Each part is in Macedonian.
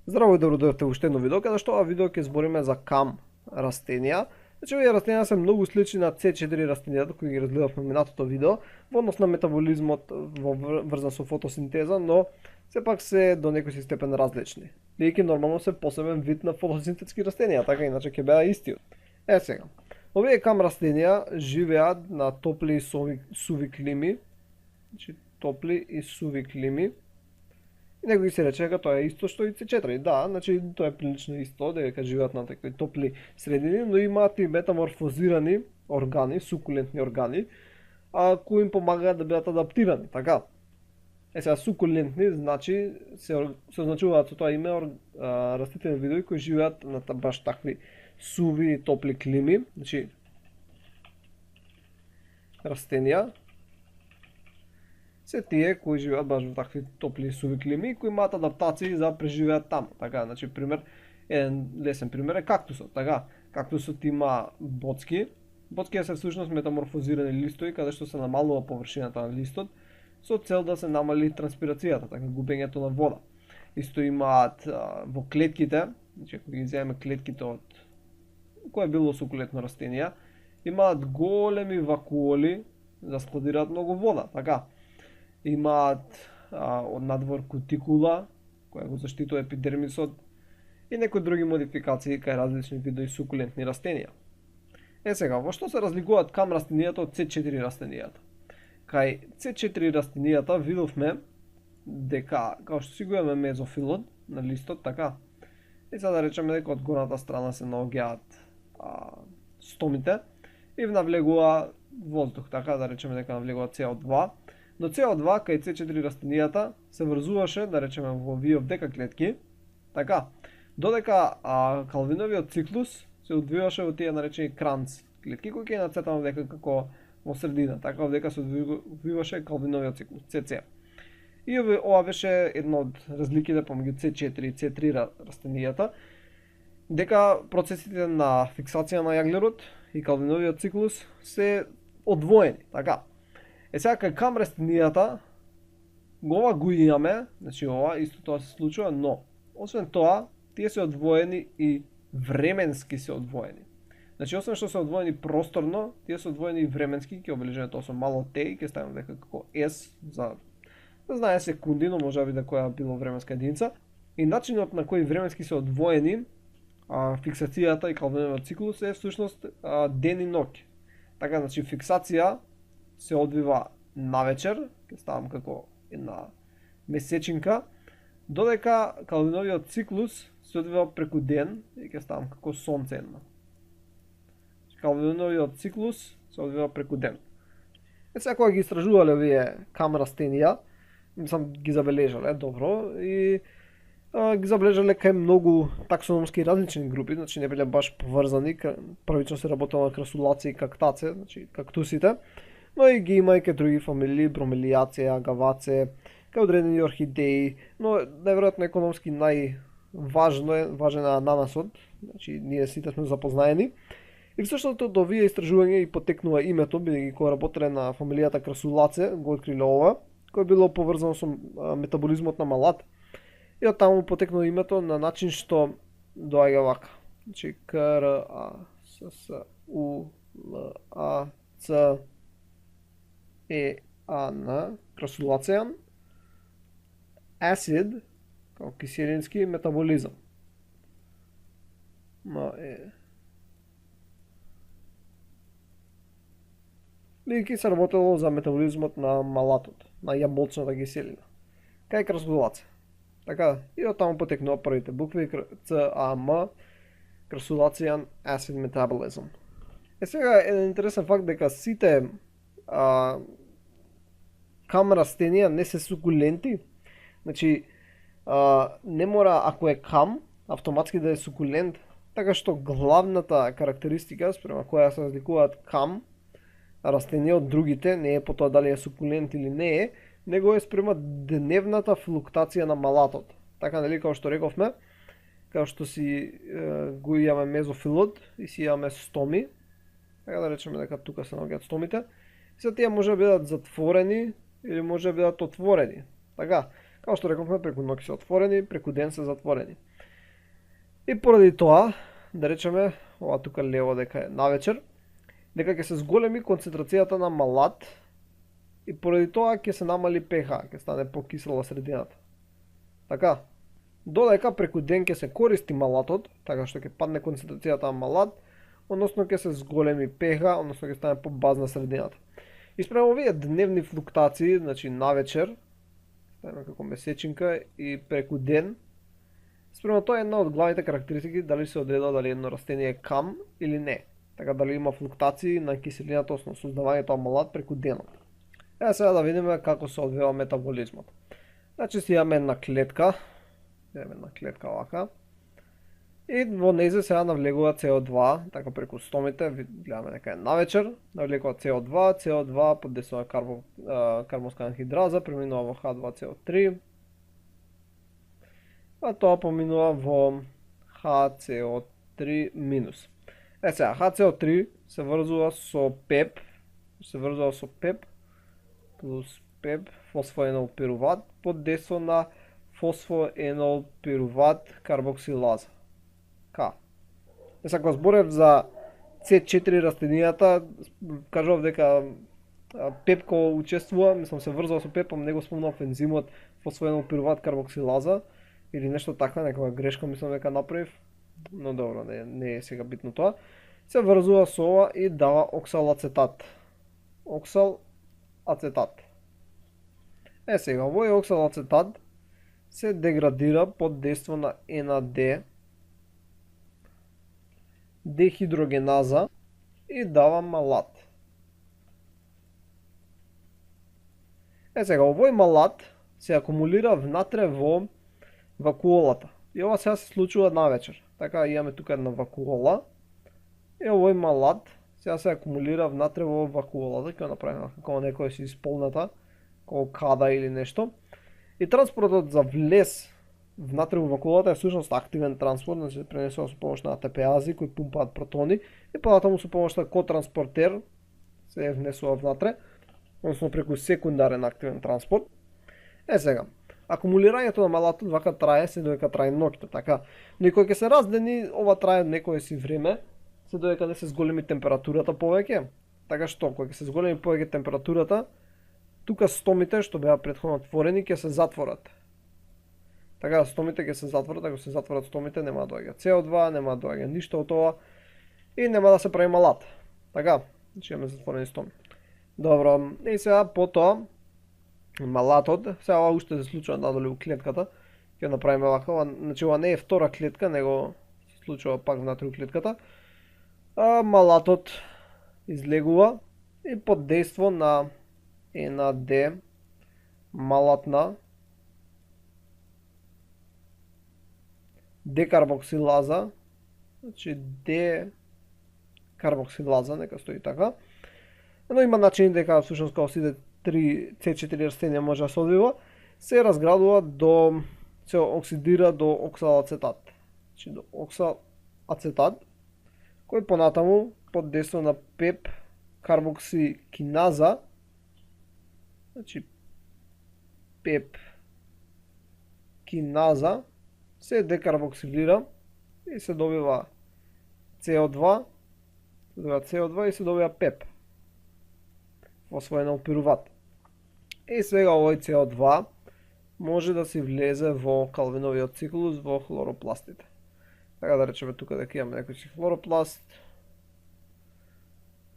Здраво и добро дојдовте уште едно видео, каде што ова видео ќе збориме за кам растенија. Значи, овие растенија се многу слични на C4 растенијата кои ги разгледавме минатото видео во однос на метаболизмот врзан со фотосинтеза, но сепак се до некој си степен различни. Бидејќи нормално се посебен вид на фотосинтетски растенија, така иначе ќе беа истиот. Сега, овие кам растенија живеат на топли и суви клими, значи топли и суви клими. И некој се рече дека тоа е исто што и C4. Да, значи тоа е прилично исто, дека живеат на такви топли средини, но имаат и метаморфозирани органи, сукулентни органи, кои им помагаат да бидат адаптирани, така. Сега сукулентни значи се означуваат со тоа име растителни видови кои живеат на баш такви суви и топли клими, значи растенија се тие кои живеат баш во такви топли и суви клими, кои имаат адаптации за да преживеат таму. Така, значи пример, еден лесен пример е кактусот. Така, кактусот има боцки. Боцките се всушност метаморфозирани листови каде што се намалува површината на листот со цел да се намали транспирацијата, така губењето на вода. Исто имаат во клетките, значи ако ги земеме клетките од кое било сукулентно растенија, имаат големи вакуоли за складираат многу вода, така. Имаат од надвор кутикула, која го заштитува епидермисот и некои други модификации кај различни видови сукулентни растенија. Сега, во што се разликуваат кам растенијата од C4 растенијата? Кај C4 растенијата видовме дека, као што си го имаме мезофилот на листот, така, и сега да речеме дека од горната страна се наоѓаат стомите и навлегува воздух, така да речеме дека навлегува CO2, но CO2 кај C4 растенијата се врзуваше, да речеме, во овие дека клетки, така, додека Калвиновиот циклус се одвиваше во тие наречени кранц клетки, кои ќе нацртаме дека како во средина, така дека се одвиваше Калвиновиот циклус, CC. И ова беше една од разликите помеѓу C4 и C3 растенијата, дека процесите на фиксација на јаглерод и Калвиновиот циклус се одвоени, така. Сега кај кам растенијата, ова го имаме, значи ова исто тоа се случува, но освен тоа, тие се одвоени и временски се одвоени. Значи освен што се одвоени просторно, тие се одвоени и временски, ќе обележиме тоа со мало Т и ќе ставиме дека како S за да знае секунди, но може би да која било временска единица. И начинот на кој временски се одвоени фиксацијата и Калвиновиот циклус е всушност ден и ноќ. Така, значи фиксација се одвива навечер, ќе ставам како една месечинка, додека Калвиновиот циклус се одвива преку ден и ќе ставам како сонце една. Калвиновиот циклус се одвива преку ден. Сега кога ги истражувале овие кам растенија, мислам ги забележале добро и ги забележале кај многу таксономски различни групи, значи не биле баш поврзани, првично се работело на красулаци и кактаце, значи кактусите, но и ги има и кај други фамилии, бромелијаце, агаваце, кај одредени орхидеи, но најверојатно економски важен е ананасот, значи ние сите сме запознаени. И всушност од овие истражувања и потекнува името, бидејќи кога работеле на фамилијата красулаце, го откриле ова, кој било поврзано со метаболизмот на малат. И од таму потекнува името на начин што доаѓа вака. Значи Красулацеан, красулацеан, acid, како киселински метаболизам. Бидејќи се работело за метаболизмот на малатот, на јаболчната киселина. Кај красулаце. Така, и од таму потекнува првите букви CAM, Crasulacean Acid Metabolism. Сега еден интересен факт дека сите кам растенија не се сукуленти. Значи, не мора ако е кам, автоматски да е сукулент, така што главната карактеристика спрема која се разликуваат кам растенија од другите не е по тоа дали е сукулент или не е, него е спрема дневната флуктација на малатот. Така, нели, као што рековме, као што си го имаме мезофилот и си имаме стоми, така да речеме дека тука се наоѓаат стомите, се тие може да бидат затворени или може да бидат отворени. Така, Као што рековме, преку ноќ се отворени, преку ден се затворени. И поради тоа, да речеме, ова тука лево дека е навечер, дека ќе се зголеми концентрацијата на малат и поради тоа ќе се намали pH, ќе стане покисела средината. Така, додека преку ден ќе се користи малатот, така што ќе падне концентрацијата на малат, односно ќе се зголеми pH, односно ќе стане побазна средината. И спрема овие дневни флуктуации, значи навечер, ставаме како месечинка и преку ден, спрема тоа е една од главните карактеристики дали се одредува дали едно растение е кам или не. Така дали има флуктуации на киселината, односно создавањето на малат преку денот. Сега да видиме како се одвива метаболизмот. Значи си имаме една клетка вака. И во нејзе сега навлегува CO2, така преку стомите, гледаме дека е навечер, навлегува CO2 подесува карбонска анхидраза, преминува во H2CO3, а тоа поминува во HCO3 минус. Сега, HCO3 се врзува со ПЕП, плюс ПЕП, фосфоенол пируват, подесува на фосфоенол пируват карбоксилаза. К. Кога зборев за C4 растенијата, кажував дека ПЕП кој учествува, мислам се врзува со ПЕП, не го спомнав ензимот фосфоенол пируват карбоксилаза или нешто така, некоја грешка мислам дека направив, но добро, не е сега битно тоа. Се врзува со ова и дава оксалацетат. Оксалацетат. Сега, овој оксалацетат се деградира под дејство на NAD, дехидрогеназа и дава малат. Сега, овој малат се акумулира внатре во вакуолата. И ова сега се случува навечер. Така, имаме тука една вакуола. И овој малат сега се акумулира внатре во вакуолата, ќе направиме како некоја си исполната, како када или нешто. И транспортот за влез внатре во вакуолата е всушност активен транспорт, значи се пренесува со помош на АТПази кои пумпаат протони и понатаму со помош на котранспортер се внесува внатре, односно преку секундарен активен транспорт. Сега, акумулирањето на малатот вака трае се додека трае ноќта, така. Но и кога ќе се раздени, ова трае некое си време, се додека не се зголеми температурата повеќе. Така што, кога ќе се зголеми повеќе температурата, тука стомите што беа претходно отворени ќе се затворат. Така, стомите ќе се затворат, ако се затворат стомите нема да доаѓа CO2, нема да доаѓа ништо од тоа и нема да се прави малат. Така, значи имаме затворени стоми. Добро, и сега потоа малатот, сега ова уште се случува надоле у клетката, ќе направиме вака, значи ова не е втора клетка, него се случува пак внатре у клетката. Малатот излегува и под дејство на NAD малатна декарбоксилаза, значи декарбоксилаза, нека стои така. Но има начини дека всушност кога сите 3 C4 растенија може да се одвива, се разградува се оксидира до оксалацетат. Значи до оксалацетат, кој понатаму под дејство на ПЕП карбоксикиназа, значи ПЕП киназа, се декарбоксилира и се добива CO2, и се добива ПЕП, фосфоенол пируват. И сега овој CO2 може да си влезе во калвиновиот циклус во хлоропластите. Така да речеме тука дека имаме некој си хлоропласт.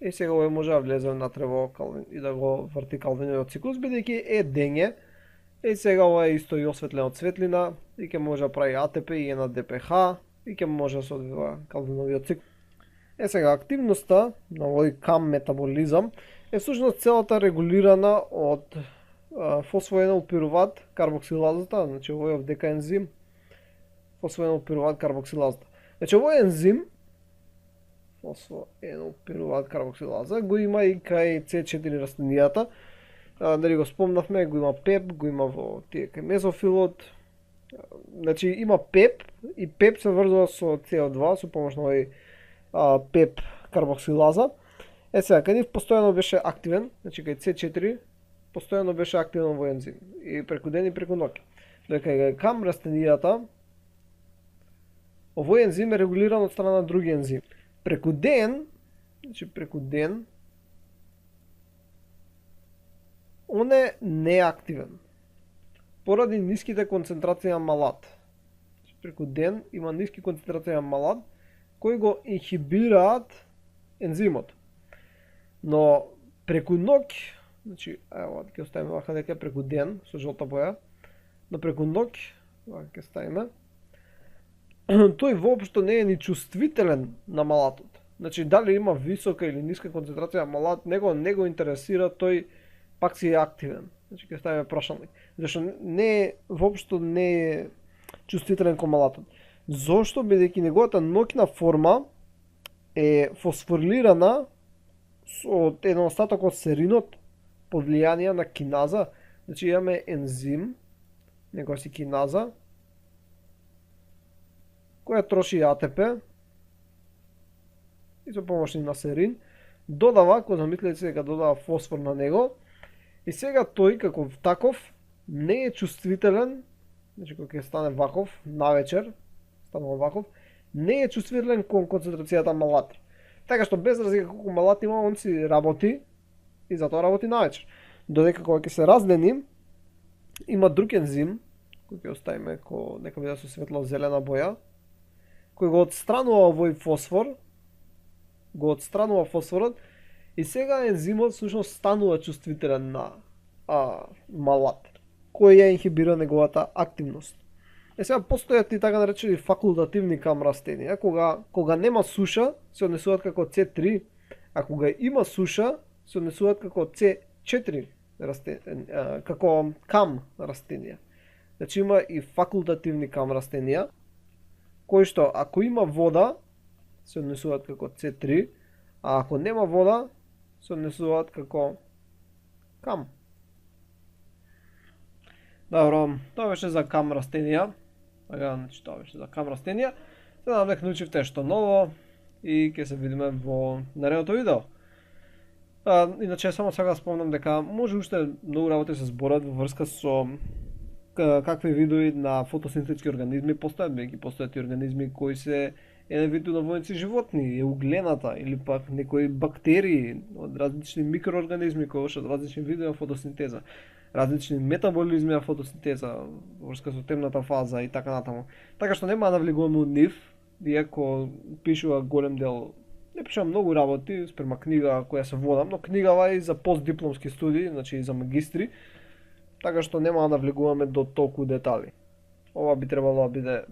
И сега овој може да влезе внатре во калвин и да го врти калвиновиот циклус, бидејќи е дење. И сега ова е исто и осветлено од светлина и ќе може да прави АТП и NADPH и ќе може да се одвива калвиновиот циклус. Сега активноста на овој кам метаболизам е всушност целата регулирана од фосфоенол пируват карбоксилазата, значи овој дека ензим фосфоенол пируват карбоксилазата. Значи овој ензим фосфоенол пируват карбоксилаза го има и кај C4 растенијата. Дали го спомнавме, го има ПЕП, го има во тие кај мезофилот. Значи има ПЕП и ПЕП се врзува со CO2 со помош на овој ПЕП карбоксилаза. Сега, кај нив постојано беше активен, значи кај C4 постојано беше активен овој ензим и преку ден и преку ноќ. дека е кам растенијата, овој ензим е регулиран од страна на други ензим. Преку ден, значи преку ден, он е неактивен поради ниските концентрации на малат. Преку ден има ниски концентрации на малат кои го инхибираат ензимот. Но преку ноќ, значи ево ќе оставиме вака дека е преку ден со жолта боја, но преку ноќ, вака ќе ставиме, тој воопшто не е ни чувствителен на малатот. Значи дали има висока или ниска концентрација на малат, него не го интересира, тој пак си е активен. Значи ќе ставиме прашалник. Зашто воопшто не е чувствителен кон малатот. Зошто? Бидејќи неговата ноќна форма е фосфорилирана од еден остаток од серинот под влијание на киназа. Значи имаме ензим, некоја си киназа, која троши АТП и со помош на серин додава, кога замислите се дека додава фосфор на него, и сега тој како таков не е чувствителен, значи кога ќе стане ваков навечер, станува ваков, не е чувствителен кон концентрацијата малат. Така што без разлика колку малат има, он си работи и затоа работи навечер. Додека кога ќе се раздени, има друг ензим, кој ќе оставиме нека биде со светло-зелена боја, кој го отстранува овој фосфор, го отстранува фосфорот, и сега ензимот всушност станува чувствителен на малат, кој ја инхибира неговата активност. Сега постојат и така наречени факултативни кам растенија, кога нема суша се однесуваат како C3, а кога има суша се однесуваат како C4 како кам растенија. Значи има и факултативни кам растенија, кои што ако има вода се однесуваат како C3, а ако нема вода се однесуваат како кам. Добро, тоа беше за кам растенија. Така, значи тоа беше за кам растенија. Се надам дека научивте што ново и ќе се видиме во наредното видео. Иначе само сега да спомнам дека може уште многу работи се зборат во врска со какви видови на фотосинтетски организми постојат, бидејќи постојат и организми кои се еден вид удовојници животни, еуглената или пак некои бактерии од различни микроорганизми кои од различни видови на фотосинтеза, различни метаболизми на фотосинтеза во врска со темната фаза и така натаму. Така што нема да влегуваме од нив, иако пишува голем дел, не пишува многу работи, спрема книга која се водам, но книгава и за постдипломски студии, значи и за магистри, така што нема да влегуваме до толку детали. Ова би требало да биде